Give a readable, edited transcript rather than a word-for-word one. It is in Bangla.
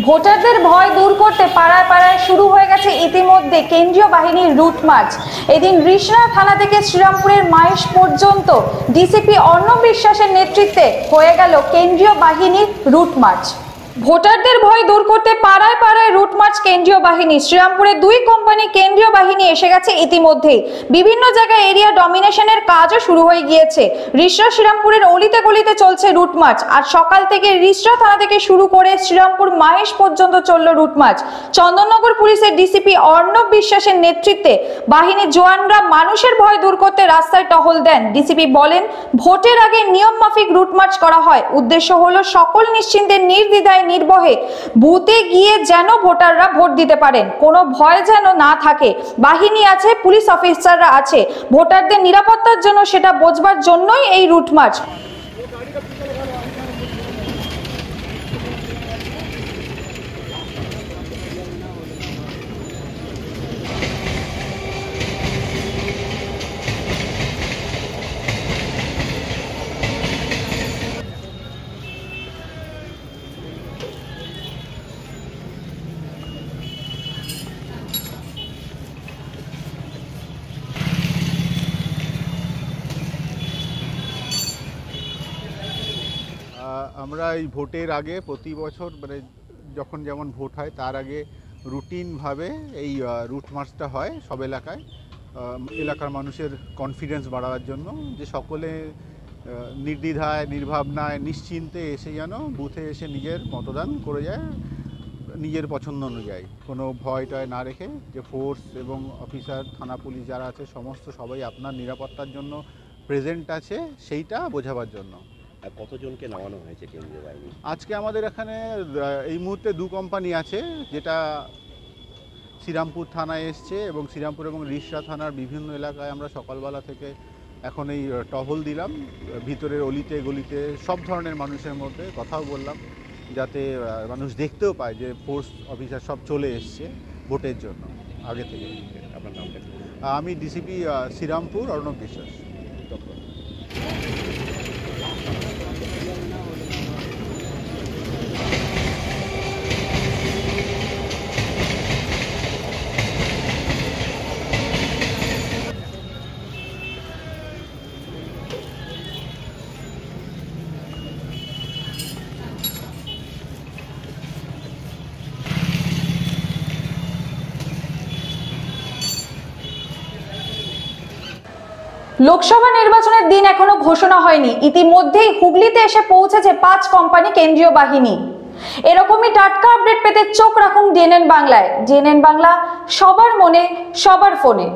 ভোটারদের ভয় দূর করতে পাড়ায় পাড়ায় শুরু হয়ে গেছে ইতিমধ্যে কেন্দ্রীয় বাহিনীর রুট মার্চ। এদিন রিষড়া থানা থেকে শ্রীরামপুরের মাহেশ পর্যন্ত ডিসিপি অর্ণব বিশ্বাসের নেতৃত্বে হয়ে গেল কেন্দ্রীয় বাহিনীর রুট মার্চ। ভোটারদের ভয় দূর করতে পাড়ায় পাড়ায় রুট মার্চ কেন্দ্রীয় বাহিনী। শ্রীরামপুরে 2 কোম্পানি কেন্দ্রীয় বাহিনী এসে গেছে ইতিমধ্যেই। বিভিন্ন জায়গায় এরিয়া ডমিনেশনের কাজও শুরু হয়ে গিয়েছে। রিষড়া শ্রীরামপুরের অলিতে গলিতে চলছে রুট মার্চ। আর সকাল থেকে রিষড়া থানা থেকে শুরু করে শ্রীরামপুর মাহেশ পর্যন্ত চলল রুট মার্চ। চন্দননগর পুলিশের ডিসিপি অর্ণব বিশ্বাসের নেতৃত্বে বাহিনীর জওয়ানরা মানুষের ভয় দূর করতে রাস্তায় টহল দেন। ডিসিপি বলেন, ভোটের আগে নিয়ম মাফিক রুট মার্চ করা হয়। উদ্দেশ্য হলো সকল নিশ্চিন্তে নির্দ্বিধায় নির্ভয়ে বুথে গিয়ে যেন ভোটাররা ভোট দিতে পারেন, কোনো ভয় যেন না থাকে। বাহিনী আছে, পুলিশ অফিসাররা আছে, ভোটারদের নিরাপত্তার জন্য সেটা বোঝবার জন্যই এই রুট মার্চ। আমরা এই ভোটের আগে প্রতি বছর মানে যখন যেমন ভোট হয় তার আগে রুটিনভাবে এই রুট মার্চটা হয় সব এলাকায়, এলাকার মানুষের কনফিডেন্স বাড়াবার জন্য, যে সকলে নির্দ্বিধায় নির্ভাবনায় নিশ্চিন্তে এসে যেন বুথে এসে নিজের মতদান করে যায় নিজের পছন্দ অনুযায়ী, কোনো ভয় টয় না রেখে। যে ফোর্স এবং অফিসার থানা পুলিশ যারা আছে সমস্ত সবাই আপনার নিরাপত্তার জন্য প্রেজেন্ট আছে, সেইটা বোঝাবার জন্য। কতজনকে নামানো হয়েছে কেন্দ্রীয় বাহিনী? আজকে আমাদের এখানে এই মুহূর্তে 2 কোম্পানি আছে, যেটা শ্রীরামপুর থানায় এসছে এবং শ্রীরামপুর এবং রিষড়া থানার বিভিন্ন এলাকায় আমরা সকালবেলা থেকে এখন এই টহল দিলাম। ভিতরের অলিতে গলিতে সব ধরনের মানুষের মধ্যে কথাও বললাম, যাতে মানুষ দেখতেও পায় যে ফোর্স অফিসার সব চলে এসছে ভোটের জন্য আগে থেকে। আপনার নামটা? আমি ডিসিপি শ্রীরামপুর অর্ণব বিশ্বাস। লোকসভা নির্বাচনের দিন এখনো ঘোষণা হয়নি, ইতিমধ্যেই হুগলিতে এসে পৌঁছেছে 5 কোম্পানি কেন্দ্রীয় বাহিনী। এরকমই টাটকা আপডেট পেতে চোখ রাখুন ডিএনএন বাংলায়। ডিএনএন বাংলা, সবার মনে সবার ফোনে।